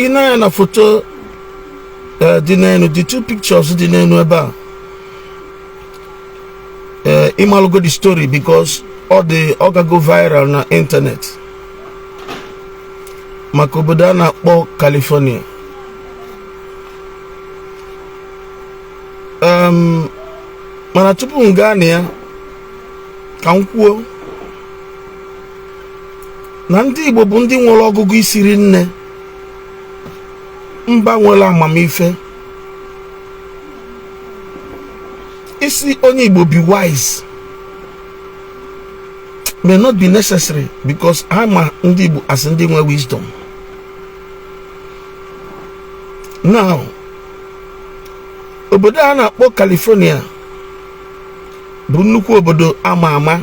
ina na photo the two pictures di nenu eba imalugo the story because all the go viral na internet makoboda na kpo California. Mana tupu ngane ya ka nkwuo na ndị Igbo bụ ndị nwere ọgụgụ isiri nne mba nwere amamife isi onye Igbo be wise may not be necessary because ama ndị Igbo as ndị nwe wisdom. Now obodo a na-akpọ California bụ nnukwu obodo ama ama.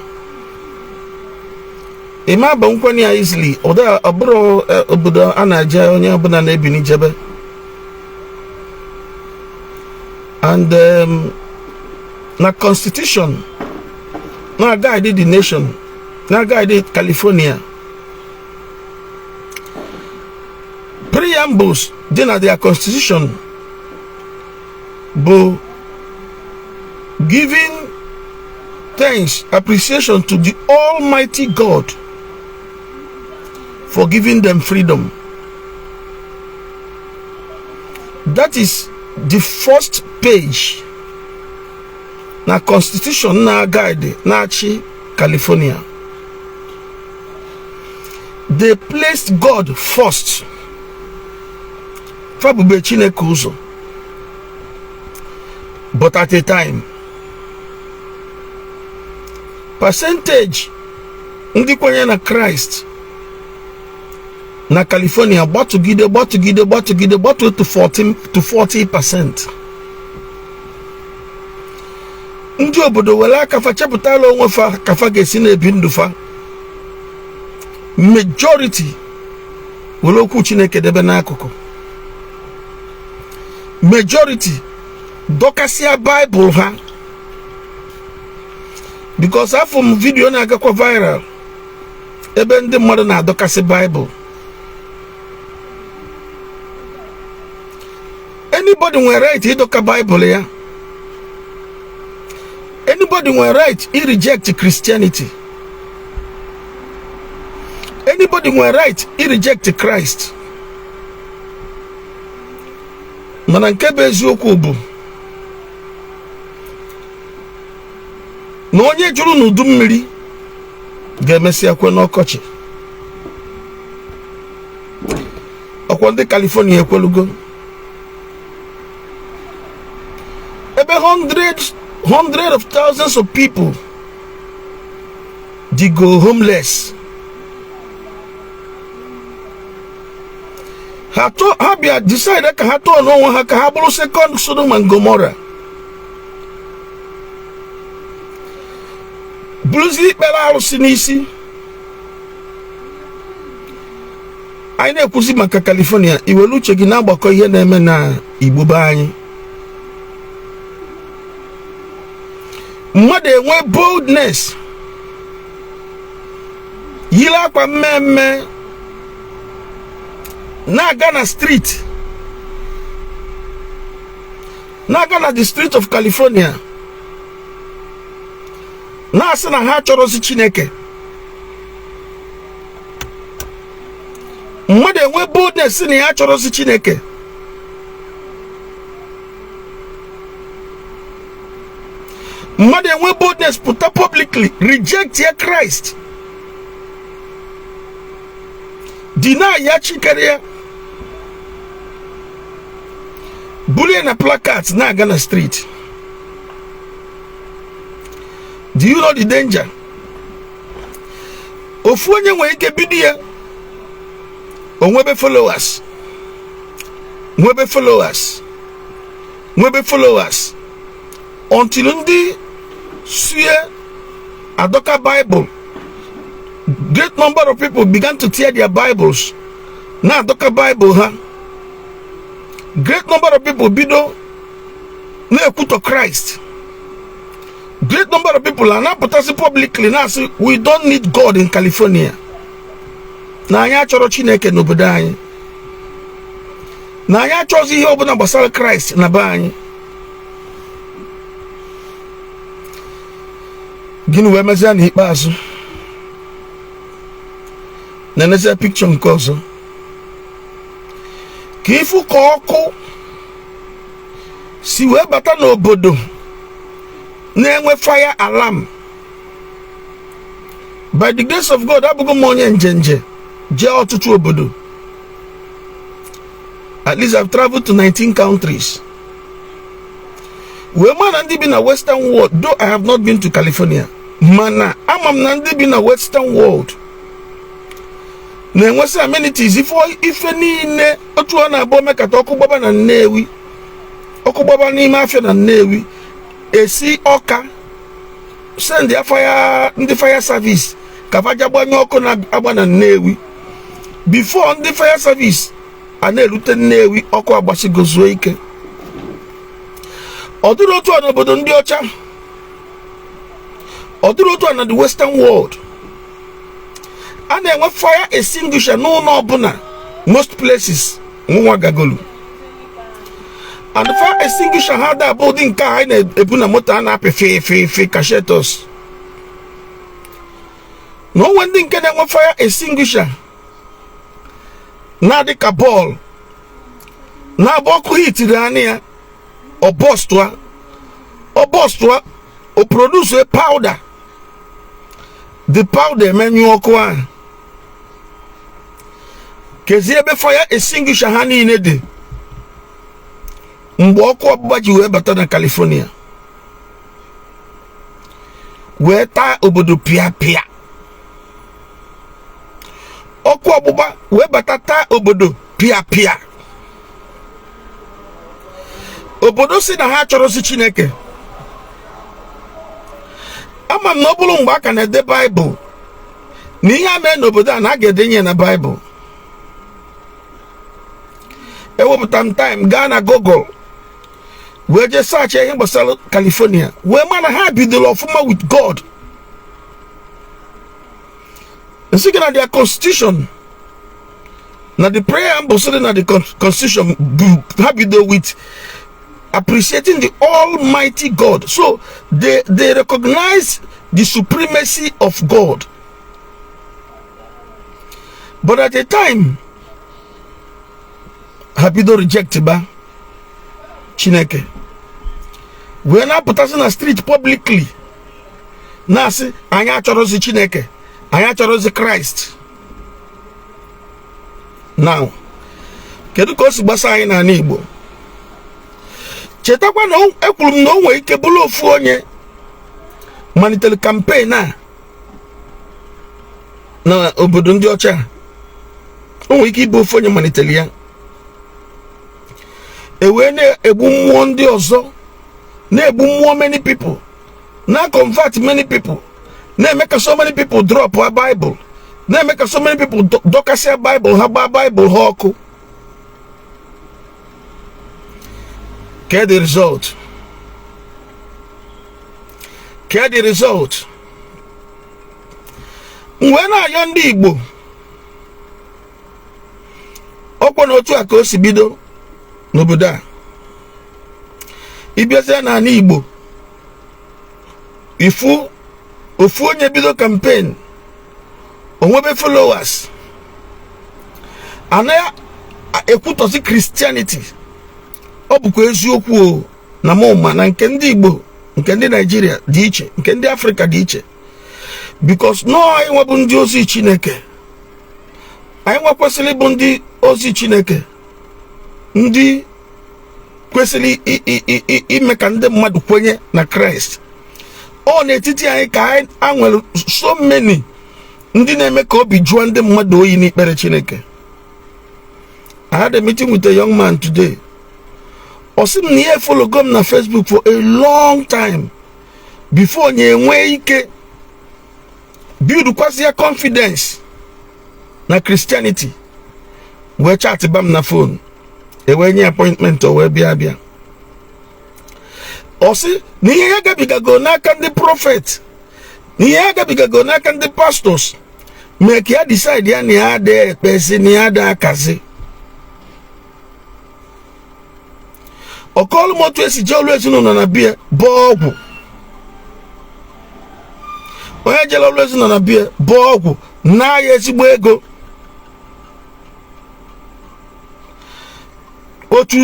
Ima ba nkwani ya easily oda aburo obodo a na-aje onye ọbụla na-ebi n'ijebe. And na constitution na guide the nation na guide California preambles dị na their constitution bụ giving thanks, appreciation to the Almighty God for giving them freedom. That is the first page na constitution na guide na chi California. They placed God first. Fabube Chineke ụzọ. But at a time, percentage ndị kwenye na Christ na California gbatu to 40%. Ndị obodo wele aka fa chepụtala onwe fa ka fa ga-esi na-ebi ndụ fa. Majority wele okwu Chineke debe n'akụkụ. Majority dokasia Bible ha. Because after video na agakwa viral ebe ndị mmadụ na-adọkasị Bible. Anybody nwere right ịdọka Bible ya. Anybody nwere right to reject Christianity. Anybody nwere right to reject Christ. Mana nke bụ eziokwu bụ na onye juru n'udu mmiri ga-emesi akwe n'ọkọchị. Ọkwa ndị California ekwelugo ebe hundreds of thousands of people they go homeless. Ha bịa decide ka ha tụọ n'onwe ha ka ha bụrụ second Sodom and Gomorrah. Bluzi ikpere arụsị n'isi. Anyị na-ekwuzi maka California, iwelu uche gị na-agbakọ ihe na-eme na Igbo be anyị. Mmadụ enwe boldness yiri akwa mmemme na-aga na street, na-aga na the street of California, na-asị na ha chọrọzi Chineke. Mmadụ enwe boldness na ha chọrọzi Chineke. Mmadụ enwe boldness pụta publicly reject ya Christ, deny ya Chikere ya, bulie na placards na-aga na street. Do you know the danger? Ofu onye nwere ike bido ya onwebe followers until ndị sie adoka Bible. Great number of people began to tear their Bibles. Na adoka Bible ha. Great number of people bido na ekuto Christ. Great number of people are now putting publicly now say we don't need God in California. Na anya chọrọ Chineke n'obodo anyị. na anyị achọzi ihe ọbụla gbasara Christ na be anyị. Gịnị wee mezie n'ikpeazụ? Na-eneze picture nke ọzọ ka ifu ka ọkụ si wee bata n'obodo na-enwe fire alarm. By the grace of God, abụghị m onye njenje jee ọtụtụ obodo. At least I've traveled to 19 countries. Wee ma na ndị bi na Western world, though I have not been to California, mana ama m na ndị bi na Western world na-enwesị amenities ife niile. Otu ọ na-abụ mekata ọkụ gbaba na Nnewi, ọkụ gbaba n'ime afịa na Nnewi, esi ọka send ya ndị fire service ka faja gbanye ọkụ na-agba na Nnewi. Before ndị fire service a na-erute Nnewi, ọkụ agbasigo zuo ike. Ọ dịrị otu a n'obodo ndị ọcha, ọ dịrị otu a na the Western world. A na-enwe fire extinguisher n'ụlọ ọbụla, most places nwa gagolu. And the fire extinguisher ha da bụ ụdị nke anyị na-ebu na moto a na-apị fe kashetos. Na onwe ndị nke na-enwe fire extinguisher na-adị ka bọọlụ, na-abụ ọkụ hitiri anya ya, ọ bọstụa, o produce a powder. The powder emenyụ ọkụ ahụ. Kezi ebe fire extinguisher ha niile dị mgbe ọkụ ọgbụgba ji wee bata na California wee taa obodo pịa. Ọkụ ọgbụgba wee bata taa obodo pịa. Obodo si na ha chọrọzi Chineke. Ama m na ọ bụrụ mgbe aka na-ede Baịbụl na ihe a mee n'obodo a na a ga-edenye na Baịbụl. Ewepụta m time gaa na Google wee jee search ihe gbasara California, wee ma na ha bidoro ọfụma with God. Nsị gị na their constitution, na the preamble so na the constitution ha bidoro with appreciating the Almighty God. So they recognize the supremacy of God. But at the time, Habido reject ba Chineke. We na put na street publicly. Na si anya chọrọzi Chineke, anya chọrọzi Christ. Now, kedu ka o si gbasa anyị na Igbo? Chetakwa na ekwuru m na o nwere ike bụrụ ofu onye malitere campaign na obodo ndị ọcha. O nwere ike ịbụ ofu onye malitere ya. Ewe na-egbu mmụọ ndị ọzọ, na-egbu mmụọ many people, na-convert many people, na-eme ka so many people drop a Bible, na-eme ka so many people dokasịa Bible ha gbaa Bible ha ọkụ. Care the result. Mgbe na-ayọ ndị Igbo ọkwa n'otu a ka o si bido n'obodo a. Ịbịazie na ala Igbo, ofu onye bido campaign, onwebe followers, anaghị ekwutọsi Christianity. Ọ bụkwa eziokwu na mụma na nke ndị Igbo, nke ndị Nigeria dị iche, nke ndị Africa dị iche. Because no, anyị nwebụ ndị ozi Chineke, anyị nwekwesịrị ịbụ ndị ozi Chineke, ndị kwesịrị ime ka ndị mmadụ kwenye na Christ. Ọ n'etiti anyị ka anyị nwere so many ndị na-eme ka obi jụọ ndị mmadụ oyi n'ikpere Chineke. I had a meeting with a young man today. Osim na ihe follow gom na Facebook for a long time before nye enwe ike build kwasi ya confidence na Christianity. We chat bam na phone. Ewe nye appointment o we bịa. Osi na ihe gabigago n'aka ndị prophet, na ihe gabigago n'aka ndị pastors, make ya decide ya na ya de ekpesi, na ya de akazi. okolu motu esi je olu ezinụlọ na bie bụ ọgwụ. Onye jere olu ezinụlọ na bie bụ ọgwụ na ya ezigbo ego. Otu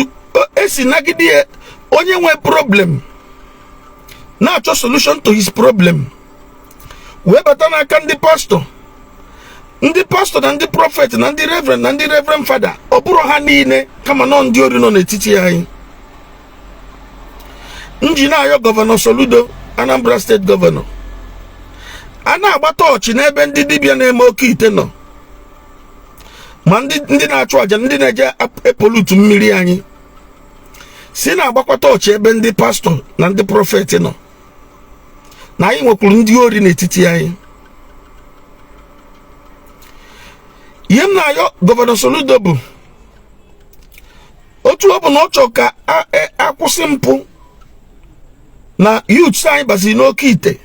esi nagide onye nwe problem na-achọ solution to his problem wee bata n'aka ndị pastor na ndị prophet na ndị reverend father. Ọ bụrụ ha niile kama nọ ndị ori nọ n'etiti anyị. Nji na-ayọ gọvanọ Soludo, Anambra State Governor, a na-agbata ọchị n'ebe ndị dibịa na-eme oke ite nọ, ma ndị na-achụ aja, ndị na-eje epolutu mmiri anyị, si na-agbakwata ọchị ebe ndị pastor na ndị prophet nọ, na anyị nwekwuru ndị ori n'etiti anyị. Ihe m na-ayọ gọvanọ Soludo bụ otu ọ bụ na ọ chọrọ ka akwụsị mpụ na youths anyị baziri n'oke ite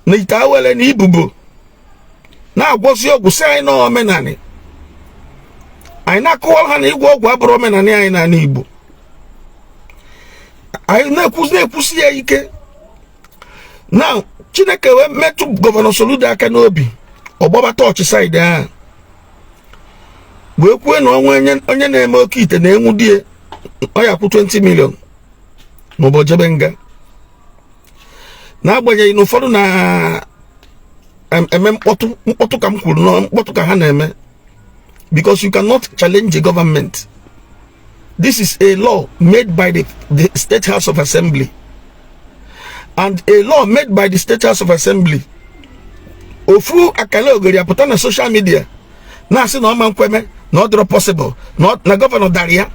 na ite awele na ibubo na-agwọzi ọgwụ si anyị na omenani. Anyị na-akọwara ha na ịgwọ ọgwụ abụrụ omenani anyị na Igbo. Anyị na-ekwusi ya ike na Chineke wee metụ gọvanọ Soludo aka n'obi, ọgbabata ọchị saịdị ahụ wee kwue na onye na-eme oke ite na-enwu die ọ ya kwụ 20 million n'ụbọchị jebe nga. N'agbanyeghị na ụfọdụ na-eme mkpọtụ ka m kwuru na mkpọtụ ka ha na-eme, because you cannot challenge the government. This is a law made by the State House of Assembly, and a law made by the State House of Assembly. Ofu akale ogori apụta na social media na-asị na ọma nkweme na ọ dịrọ possible na gọvanọ daria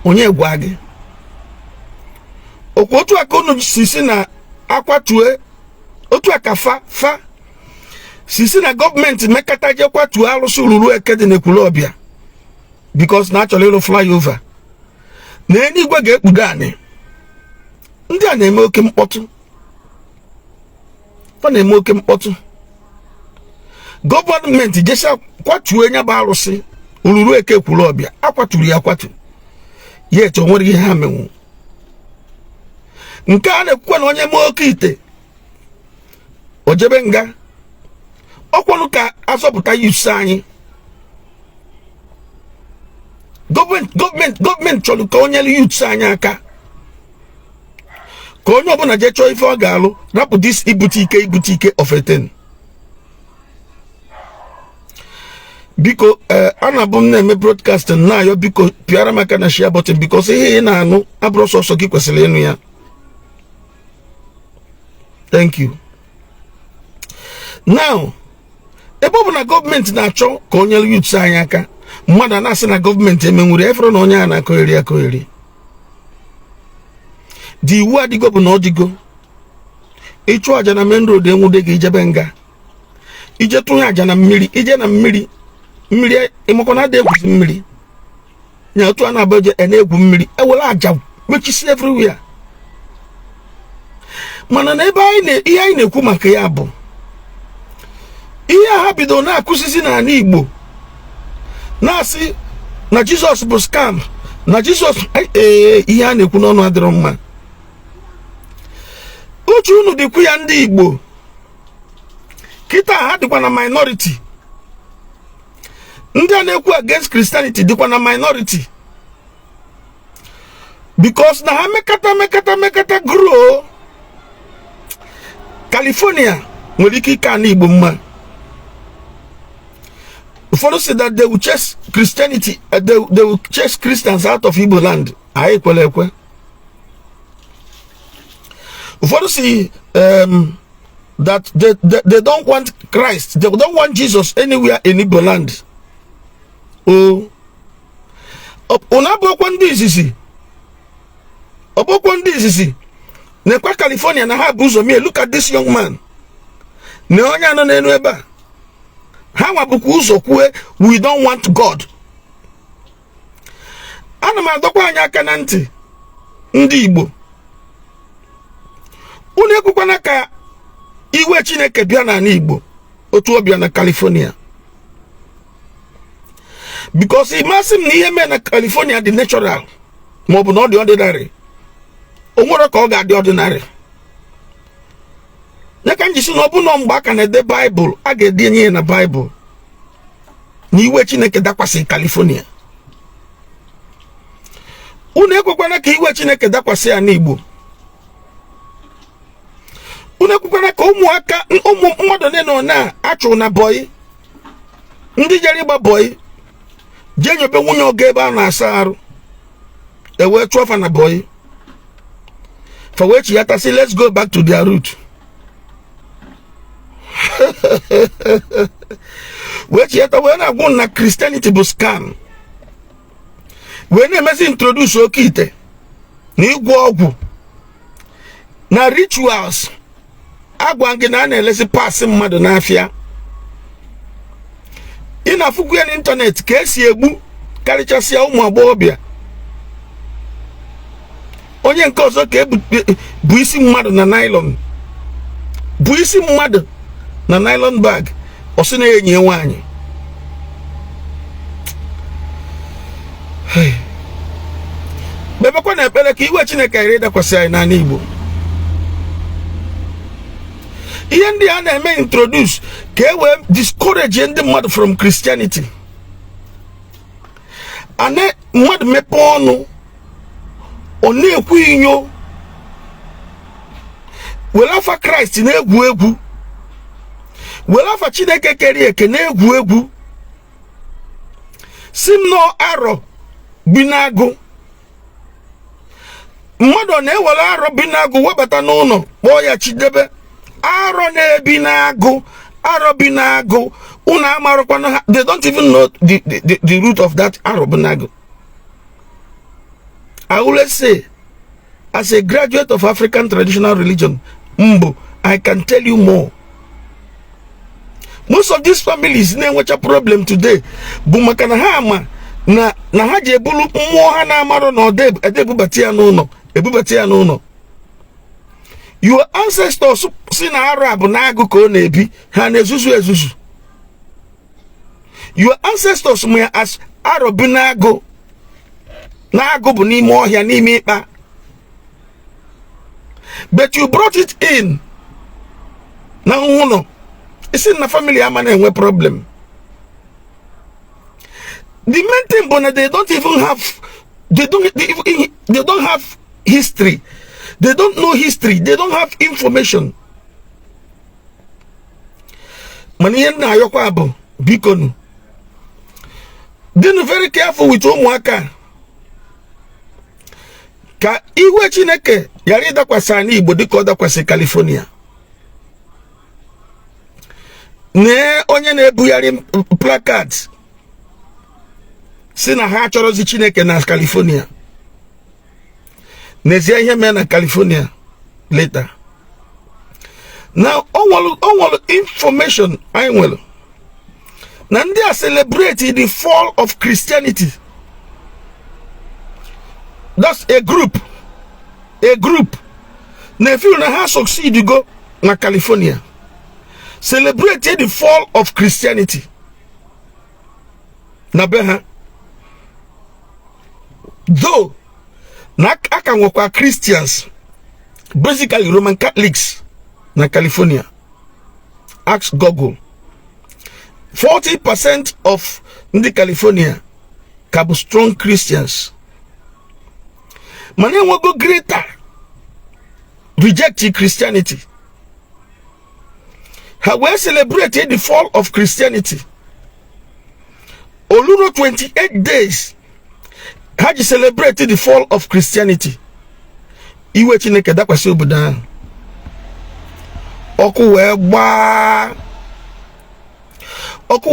onye gwa gị. Okwu otu aka unu sisi na akwatue, otu aka fa sisi na gọọmenti mekata je kwatue alụsị ruru eke dị n'Ekwulọbịa because na achọrọ ịlụ flyover na enigwe ga-ekpudo anị. Ndị a na-eme oke mkpọtụ, ọ na-eme oke mkpọtụ. Gọọmenti jesa kwatue nya bụ arụsị ruru eke Ekwulọbịa, akwaturu ya akwatu ya eche onwere ihe ha menwu. Nke a na-ekwukwa na onye mee oke ite ojebe nga, ọkwanụ ka azọpụta youths anyị. Gọọmenti chọrọ ka onye youths anyị aka, ka onye ọbụla je chọọ ife ọ ga-alụ, rapụ dis ibute ike of a thing. Biko ana abụ m na-eme broadcasting na-ayọ biko pịara maka na share button, because ihe ị na-anụ abụrụ sọsọ gị kwesịrị ịnụ ya. Thank you. Now, ebe ọ bụ na gọọmenti na-achọ ka onye youths anyị aka, mmadụ na-asị na gọọmenti emenwuri efere na onye a na-akọgheri. Dị iwu adịgo bụ na ọ dịgo. Ịchụ aja na main road enwude gị ijebe nga, ije tụnye aja na mmiri, ije na mmiri ịmakọ na ada egwuzi mmiri nya otu a na-abụ eje na-egwu mmiri ewere aja mechisi everywhere. Mana na ebe ihe anyị na-ekwu maka ya bụ ihe ha bido na-akụzizi n'ala Igbo, na-asị na Jizọs bụ scam, na Jizọs ihe a na-ekwu n'ọnụ adịrọ mma. Uche unu dịkwu ya ndị Igbo kịta, ha dịkwa na minority. Ndị a na-ekwu against Christianity dịkwa na minority, because na ha mekata grow. California nwere ike ike ana Igbo mma. Ụfọdụ say that they will chase Christianity, they will chase Christians out of Igbo land. Anyị kwere ekwe. Ụfọdụ say that they don't want Christ, they don't want Jesus anywhere in Igbo land. Ọbụkwa ndị izizi nekwa California na ha bụ ụzọ mie. Look at this young man na onye anọ n'elu ebe a, ha nwabụkwa ụzọ kwue we don't want God. Ana m adọkwa anyị aka na ntị ndị Igbo, unu ekwukwana ka iwe Chineke bịa n'ala Igbo otu ọ bịa na California, because it must na ihe mee na California dị natural. Mobu not the ordinary. Onwere ka ọ ga-adị ordinary. Na ka njisi na ọ bụ na mgbaka na the Bible, a ga-edenye na Bible. Na iwe Chineke dakwasị California. Unu ekwekwana ka iwe Chineke dakwasị ya n'Igbo. Unu ekwekwana ka ụmụaka mmadụ nọ na achụ na boy. Ndị jere ịgba boy. Je nyobe nwunye oge ebe a na-asa arụ. Ewe chụọ fa na boy. For which you have to say, let's go back to their root. Which you have to when I go na Christianity was scam. When they must introduce okite, ni guagu, na rituals, agwanginane let's pass him madonafia. In a Fuguan internet, case yebu, caricasia umabobia. Onye nke ọzọ ka bụ isi mmadụ na nylon. Bụ isi mmadụ na nylon bag. Ọsị na-enye nwaanyị. Bebekwa na ekpere ka iwe Chineke ghara ịdakwasị anyị n'ala Igbo. Ihe ndị a na-eme introduce ka e wee discourage ndị mmadụ from Christianity. Ane mmadụ mepe ọnụ. Oni ekwu inyo welafa Christ na egwu egwu welafa Chineke kere eke na egwu egwu simno aro binagu mmadụ na-ewere aro binagu webata n'ụlọ kpọọ ya Chidebe aro aro binagu una amarokwana they don't even know the root of that aro binagu. I always say, as a graduate of African traditional religion, Mbo, I can tell you more. Most of these families ne watch a problem today. Bumakana hama na haje bulu mwa na amaro no edebu batia no ebubatia no. Your ancestors sina Arab na agu ko nebi ha na ezuzu. Your ancestors me as Arab na agu. Na go bu n'ime ọhịa n'ime ịkpa. But you brought it in. Na ụlọ. Isi na family ama na-enwe problem. The main thing bụ na they don't even have they don't have history. They don't know history. They don't have information. Mana ihe na ayọkwa bụ bikonu. Be very careful with ụmụaka. Ka iwe Chineke yari dakwasị anyị Igbo dịka ọ dakwasị California. Ne onye na-ebugharị placards si na ha chọrọzi Chineke na California. N'ezie ihe mee na California later. Now all information I nwere. Na ndị a celebrate the fall of Christianity. That's a group. Na feel na ha succeed go na California. Celebrate the fall of Christianity. Na beha. Though na aka nwekwa Christians, basically Roman Catholics na California. Ask Google. 40% of the California ka bụ strong Christians. Mane will go greater. Rejecting Christianity. How we celebrated the fall of Christianity. Soludo 28 days. How you celebrated the fall of Christianity? Iwe Chineke dakwasị obodo. Oku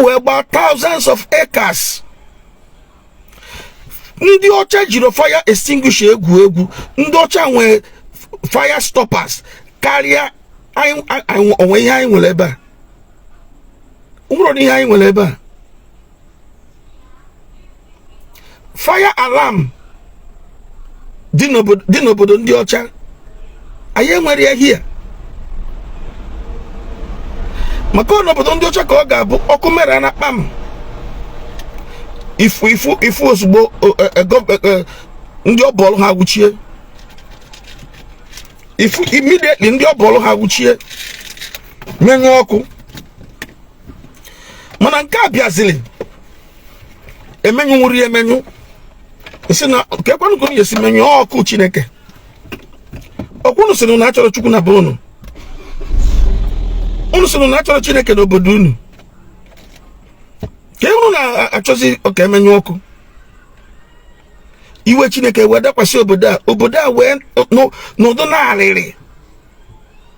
weba thousands of acres. Ndị ọcha jiri fire extinguisher egwu. Ndị ọcha nwe fire stoppers. Karịa onwe ihe anyị nwere ebe a. Ụmụrụ ihe anyị nwere ebe a. Fire alarm dị n'obodo ndị ọcha. Anyị nwere ya here. Maka n'obodo ndị ọcha ka ọ ga-abụ ọkụ mere na kpam. If ozugbo ndị ọbọlụ ha wuchie. If immediately ndị ọbọlụ ha wuchie menyu ọkụ. Mana nke abịazili emenyu nwuri emenyu. Isi na kekwanu ko yesi menyu ọkụ Chineke. Ọkwunu sinu na achọrọ Chukwu na bono. Unu sinu na achọrọ Chineke n'obodo unu. Ke unu na achọzi oke emenyu ọkụ. Iwe Chineke wedakwasị obodo a wee n'ụdọ na-arịrị.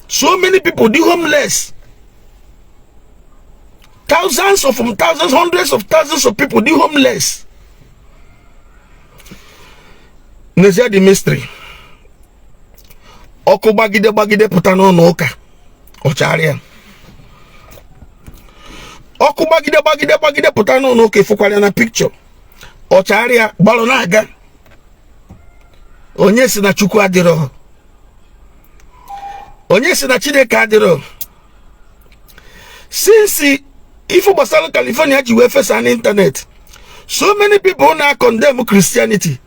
So many people dị homeless. Thousands, hundreds of thousands of people dị homeless. N'ezie dị mystery. Ọkụ gbagide pụta n'ọnụ ụka. Ọcharịa. Ọkụ gbagide pụta n'ọnụ ụka ịfụkwara na picture. Ọcharịa gbalụ na-aga. Onye si na Chukwu adịrọ. Onye si na Chineke adịrọ. Since ifu gbasara California ji wee fesa on internet, so many people na condemn Christianity.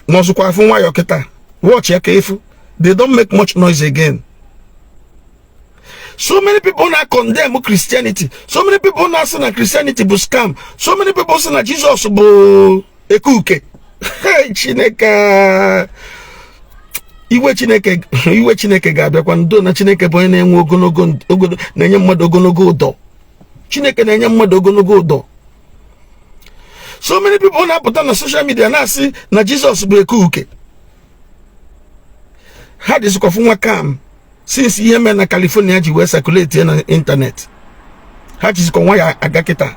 Nọzụkwa afụ nwayọ kịta. Watch ya ka ifu. They don't make much noise again. So many people now condemn Christianity. So many people now say that Christianity bụ scam. So many people say that Jesus bụ ekuke. Hey, Chineke. Iwe Chineke ga-abịakwa ndo na Chineke bụ onye na-enwe ogologo na-enye mmadụ ogologo ụdọ. Chineke na-enye mmadụ ogologo ụdọ. So many people na-apụta na social media na-asị na Jesus bụ ekuke. Ha dịzikwa fụ nwa kam since ihe mere na California ji wee circulate na internet. Ha jizikwa nwa ya aga kịta.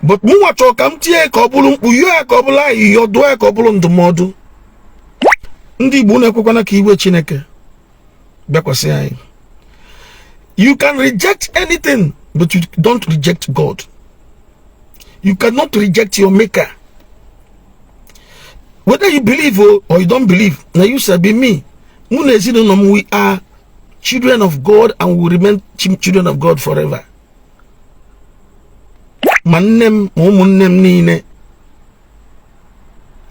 But mụ nwa chọọ ka m tie ka ọ bụrụ mkpu, yọọ ka ọ bụrụ ayịyọ, dụọ ka ọ bụrụ ndụmọdụ. Ndị Igbo na-ekwekwana ka iwe Chineke bịakwasị anyị. You can reject anything, but you don't reject God. You cannot reject your maker. Whether you believe or you don't believe, now you shall be me. We are children of God and will remain children of God forever. Mannem umunnem nine.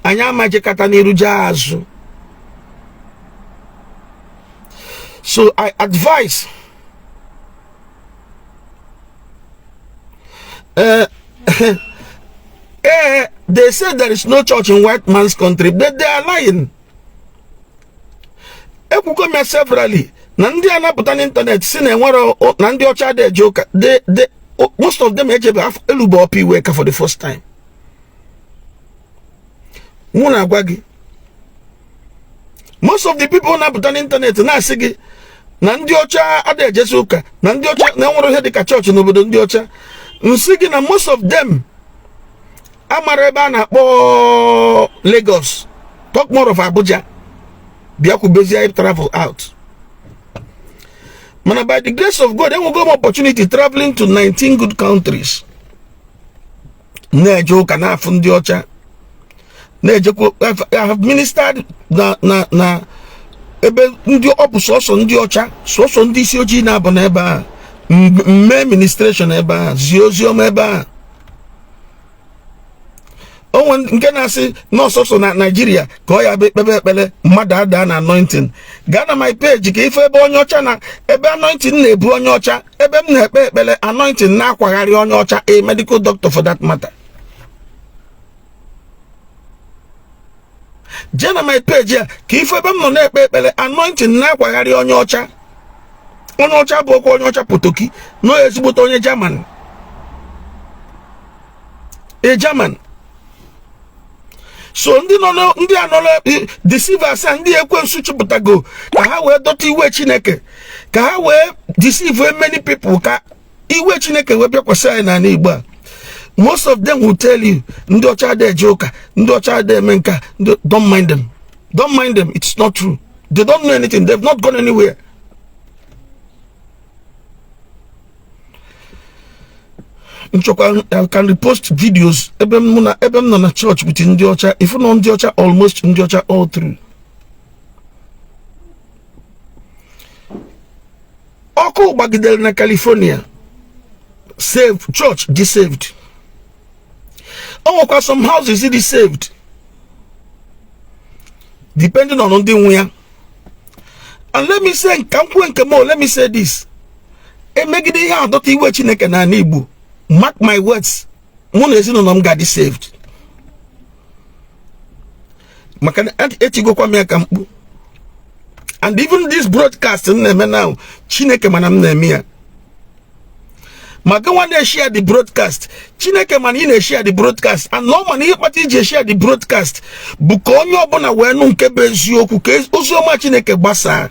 Anyama jekata niruja azu. So I advise they say there is no church in white man's country, but they are lying. Ekwugo me severally. Na ndị anapụta na internet si na enwere na ndị ọcha dị ejoka. Most of them ejebe elubo opi weka for the first time. Mụ na-agwa gị. Most of the people na-apụta na internet na-asị gị na ndị ọcha adị ejesi ụka, na ndị ọcha na enwere ihe dịka chọọchị n'obodo ndị ọcha. Nsị gị na most of them amara ebe a na-akpọ Lagos, talk more of Abuja. Biakubezia travel out. Man, by the grace of God, then we got opportunity traveling to 19 good countries. Nejo kana fundi ocha. Nejo I have ministered na ebe ndi opu soso ndi ocha, soso ndi sioji na abona eba. Me administration eba, ziozio eba. Oh, nke na-asị nọọsụ na Nigeria ka ọ ya bele mmadụ ada na anointing. Gaa na my page ka ife ebe onye ọcha na ebe anointing na-ebu onye ọcha, ebe m na-ekpe ekpele anointing na-akwagharị onye ọcha, a medical doctor for that matter. Jee na my page ya ka ife ebe m nọ na-ekpe ekpele anointing na-akwagharị onye ọcha. Onye ọcha bụ okwu onye ọcha Potoki, no ezigbote onye German. A German. So ndị anọla deceivers ndị ekwensu chụpụtago ka ha wee dọta iwe Chineke, ka ha wee deceive many people, ka iwe Chineke wee bịakwasị anyị n'ala Igbo a. Most of them will tell you ndị ọcha dị eje ụka, ndị ọcha dị eme nka. Don't mind them. Don't mind them. It's not true. They don't know anything. They've not gone anywhere. I can repost videos. Ebem na church with Ndiocha. If you know Ndiocha, almost Ndiocha all through. Oko Bagidel na California. Saved. Church, deceived. Oh, some houses, it is saved. depending on the way. And let me say, let me say this. Emegide ya adọta iwe Chineke na Igbo. Mark my words. Mụ na ezinụlọ m ga-adị saved. Maka na etigokwa m ya ka mkpu. And even this broadcast na-eme now, Chineke mana m na-eme ya. Maka nwa na-share the broadcast, Chineke mana ị na-share the broadcast, and no man ihe kpata iji share the broadcast bụ ka onye ọbụla wee nụ nke bụ eziokwu, ka oziọma Chineke gbasaa.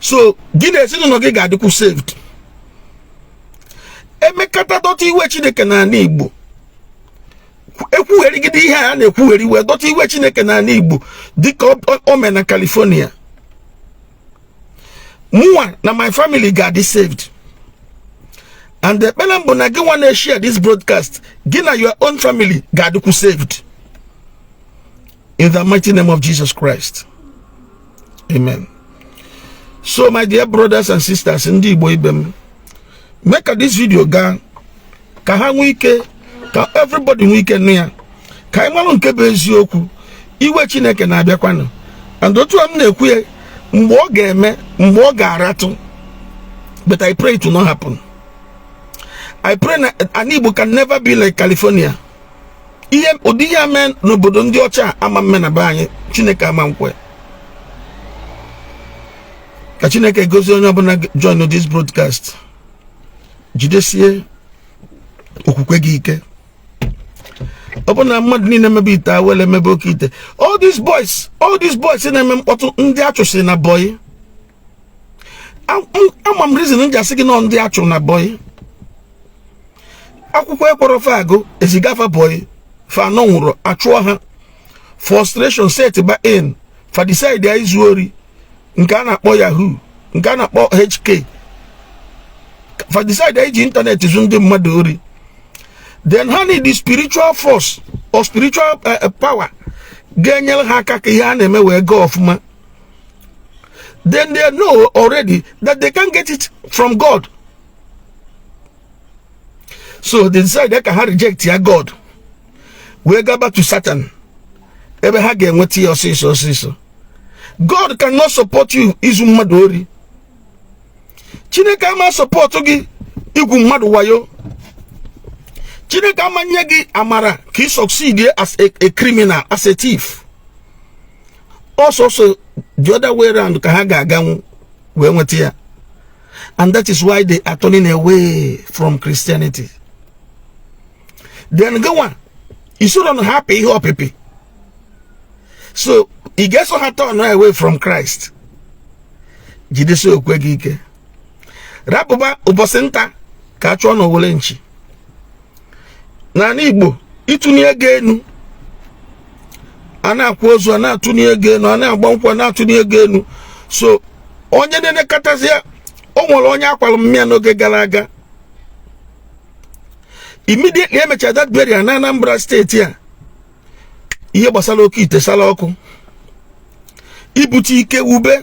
So gị na ezinụlọ gị ga-adịkwu saved. Emekata dọta iwe Chineke na Igbo. Ekwugheri gide ihe a na-ekwugheri wee dọta iwe Chineke na Igbo dịka o mee na California. Mụnwa na my family ga-adị saved. And the ekpere mbụ na gị nwa na-share this broadcast, gị na your own family ga-adịkwu saved. In the mighty name of Jesus Christ. Amen. So my dear brothers and sisters, ndị Igbo ibe m, make this video ga ka ha nwee ike, ka everybody nwee ike nụ ya, ka anyị malụ nke bụ eziokwu, iwe Chineke na-abịakwanụ. And otu a m na-ekwu ya, mgbe ọ ga-eme, mgbe ọ ga-aratụ, but I pray it will not happen. I pray an Igbo can never be like California. Ihe ụdị ihe amen n'obodo ndị ọcha ama mme na be anyị, Chineke ama nkwe. Ka Chineke gozie onye ọbụla join this broadcast. Jidesie okwukwe gị ike. Ọ bụ na mmadụ niile mebe ite awele mebe oke ite. All these boys na-eme mkpọtụ ndị achụsị na boy. Ama m reason nji asị gị nọ ndị achụ na boy. Akwụkwọ ekpọrọ fa agụ ezigafa boy fa anọ nwụrụ achụọ ha. Frustration set ba in fa decide ya izu ori nke a na-akpọ Yahoo, nke a na-akpọ HK. Fa decide ya iji internet izu ndị mmadụ ori. Then ha need the spiritual force or spiritual power ga-enyere ha aka ka ihe a na-eme wee go ọfụma. Then they know already that they can't get it from God. So they decide ka ha reject ya God. We go back to Satan. Ebe ha ga-enweta ya ọsịsọ. God cannot support you izu mmadụ ori. Chineke ama support gị igwu mmadụ wayo. Chineke ama nye gị amara ka ị succeed as a criminal, as a thief. Also the other way around ka ha ga-aganwu wee nweta ya. And that is why they are turning away from Christianity. Then go on. You shouldn't happy ihe opipi. So he gets on her turn away from Christ. Jidesi okwe gị ike. Rapụba ụbọchị nta ka achụọ n'owole nchi. Na Igbo ịtụnye ego enu, a na-akwa ozu, a na-atụnye ego enu, a na-agba nkwụ, a na-atụnye ego enu. So onye na-elekọtazi ya, o nwere onye akwalụ mmịa n'oge gara aga. Immediately emechara that burial na Anambra State ya, ihe gbasara oke ite sala ọkụ, ibute ike wube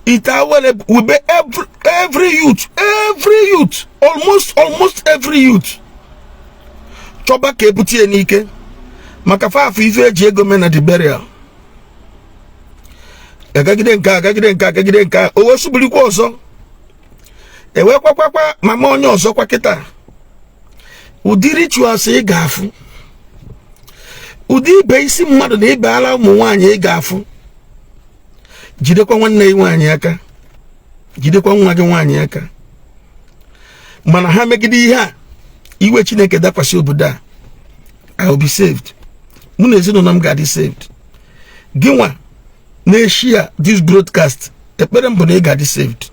ite awele wube every youth, almost every youth chọba ka ebutie n'ike maka faafụ ife eji ego mee na the burial. Agagide nka owe subulikwa ọzọ, ewe kwakwa mama onye ọzọ kwa kịta. Ụdị rituals ị ga-afụ, ụdị ibe isi mmadụ na ibe ala ụmụ nwaanyị ị ga-afụ. Jidekwa nwanne gị nwaanyị aka, jidekwa nwa gị nwaanyị aka. Mana ha megide ihe a, iwe Chineke dakwasị obodo a, I will be saved. Mụ na ezinụlọ m ga-adị saved. Gị nwa na-share this broadcast, ekpere m bụ na ị ga-adị saved.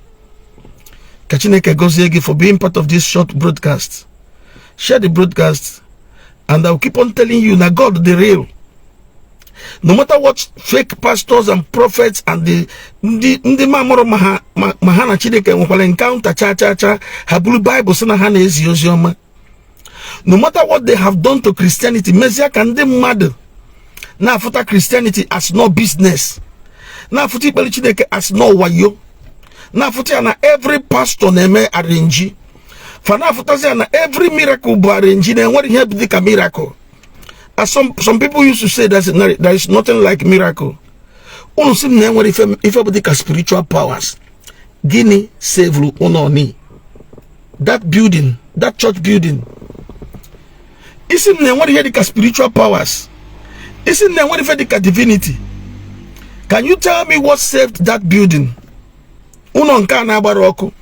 Ka Chineke gozie gị for being part of this short broadcast. Share the broadcast, and I'll keep on telling you that God the real. No matter what fake pastors and prophets and the mamoro mahana Chineke nwekwara encounter cha ha buru Bible sị na ha na-ezi ozi ọma. No matter what they have done to Christianity, mezie ka ndị mmadụ na-afụta Christianity as no business, na-afụta ikpere Chineke as no wayo, na-afụta ya na every pastor na-eme arrange, fa na-afụtazi ya na every miracle bụ arrange, na enwere ihe dị ka miracle. As some people used to say, there is nothing like miracle. Uno sim ne nwere ife body spiritual powers. Gini save lu uno ni. That building, that church building. Isim ne nwere ife spiritual powers. Isim ne nwere ife divinity. Can you tell me what saved that building? Uno nka na agbara ọkụ.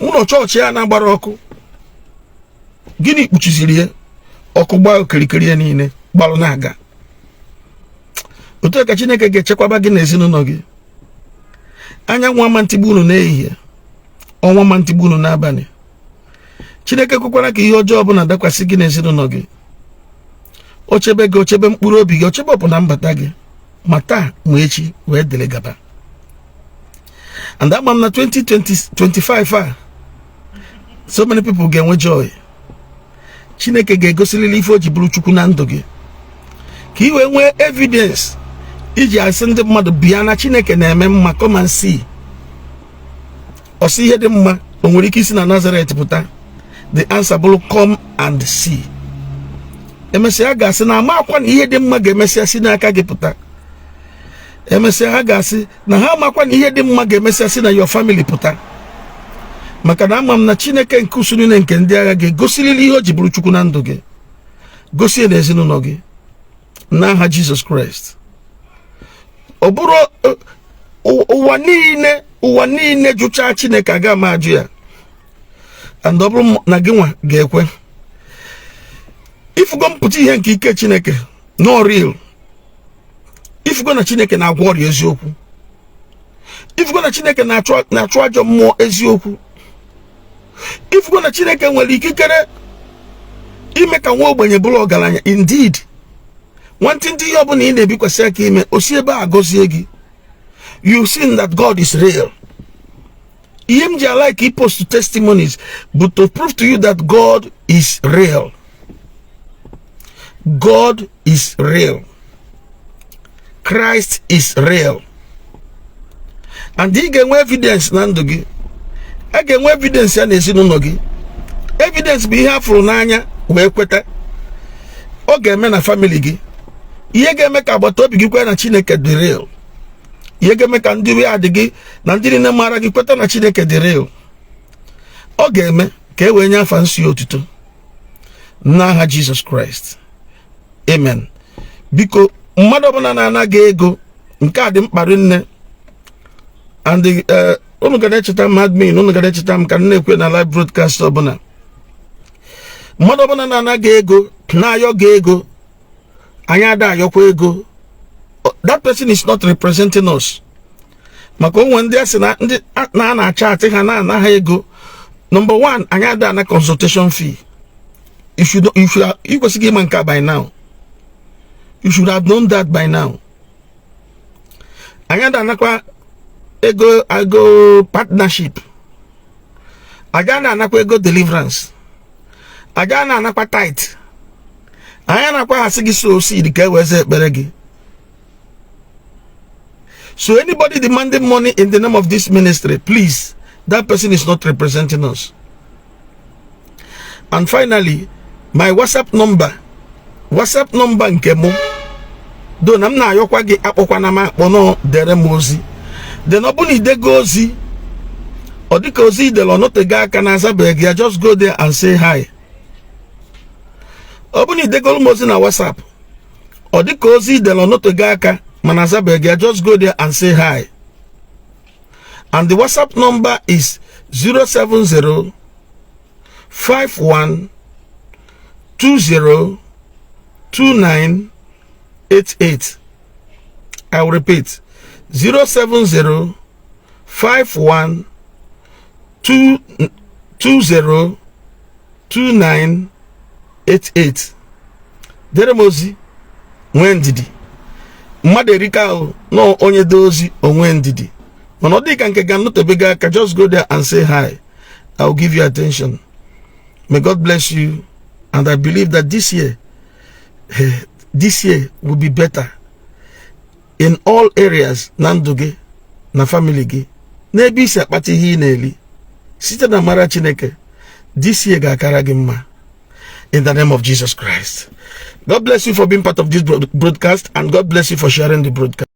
Uno church ya na agbara ọkụ. Gini kpuchiziri ya? Ọkụ gba okirikiri ya niile gbalụ na-aga. Otu ka Chineke ga-echekwaba gị n'ezinụlọ gị. Anyanwụ ama ntigbu unu n'ehihie, ọnwa ama ntigbu unu n'abalị. Chineke kwukwara ka ihe ọjọọ ọbụla dakwasị gị n'ezinụlọ gị. Ochebe gị, ochebe mkpụrụ obi gị, ochebe ọbụna mbata gị. Ma taa ma echi wee dịrị gaba. And that man na 2025 so many people ga-enwe joy. Chineke ga-egosirili ife o ji bụrụ Chukwu na ndụ gị. Ka i wee nwee evidence iji asị ndị mmadụ bịa na Chineke na-eme mma, come and see. Ọ sị ihe dị mma, o nwere ike isi na Nazareth pụta. The answer bụrụ come and see. Emesịa ga-asị na ama akwa na ihe dị mma ga-emesịa si n'aka gị pụta. Emesịa ha ga-asị na ha amakwa na ihe dị mma ga-emesịa si na your family pụta. Maka na ama m na Chineke nke usoro niile nke ndị agha ga-egosirili ihe o ji bụrụ Chukwu na ndụ gị. Gosie n'ezinụlọ gị. N'aha Jesus Christ. Ọ bụrụ ụwa niile jụchaa Chineke aga ma ajụ ya. And ọ bụrụ na gị nwa ga-ekwe. Ifugo mpụta ihe nke ike Chineke no real. Ifugo na Chineke na-agwọ ọrịa eziokwu. Ifugo na Chineke na-achụ ajọ mmụọ eziokwu. Ifugo na Chineke nwere ikikere ime ka nwa ogbenye bụrụ ọgaranya. Indeed. Wanting ndị ihe ọbụla ị na-ebikwasị aka ime, o si ebe a gọzie gị. You seen that God is real. Ihe m ji like i post testimonies, but to prove to you that God is real. God is real. Christ is real. And ị ga-enwe evidence na ndụ gị. A ga-enwe evidence ya n'ezinụlọ gị. Evidence bụ ihe afụrụ n'anya wee kweta. Ọ ga-eme na family gị. Ihe ga-eme ka agbata obi gị kweta na Chineke dị real. Ihe ga-eme ka ndị we adị gị na ndị niile mara gị kweta na Chineke dị real. Ọ ga-eme ka e wee nye afa nsi otuto n'aha Jesus Christ. Amen. Biko mmadụ ọbụla na-anaghị ego nke a dị mkparị nne. And unu ga na-echeta m admin, unu ga na-echeta m ka na-ekwe na live broadcast ọbụla. Mmadụ ọbụla na-anaghị ego na-ayọ gị ego, anyị ada ayọkwa ego. That person is not representing us. Maka onwe ndị asị na ndị na-acha atị ha na-anaghị ego. Number one, anyị ada na consultation fee. You kwesịghị ịma nke by now. You should have known that by now. Anyị ada anakwa ego partnership. Aga na-anakwa ego deliverance. Aga na-anakwa tithe. Anyị anakwa asị gị sow seed ka e weze ekpere gị. So anybody demanding money in the name of this ministry, please, that person is not representing us. And finally, my WhatsApp number nke mụ. Do na m na-ayọkwa gị akpọkwa na m akpọ no dere m ozi. Then ọ bụ na idego ozi, ọ dịka ozi idele ọ nọtego aka na azabeghị ya, just go there and say hi. Ọ bụ na idegolu m ozi na WhatsApp, ọ dịka ozi idele ọ nọtego aka mana azabeghị ya, just go there and say hi. And the WhatsApp number is 070 51 20 2988. I will repeat, 070 51 20 2988. Deremozi nwendidi. Mmadụ erika ahụ no onye dozi onwe ndidi. Mana ọ dịka nke ga notebega aka, just go there and say hi. I will give you attention. May God bless you, and I believe that this year will be better in all areas. Na ndụ gị, na family gị, n'ebe isi akpata ihe ị na-eli site na mara Chineke, this year ga-akara gị mma. in the name of Jesus Christ. God bless you for being part of this broadcast, and God bless you for sharing the broadcast.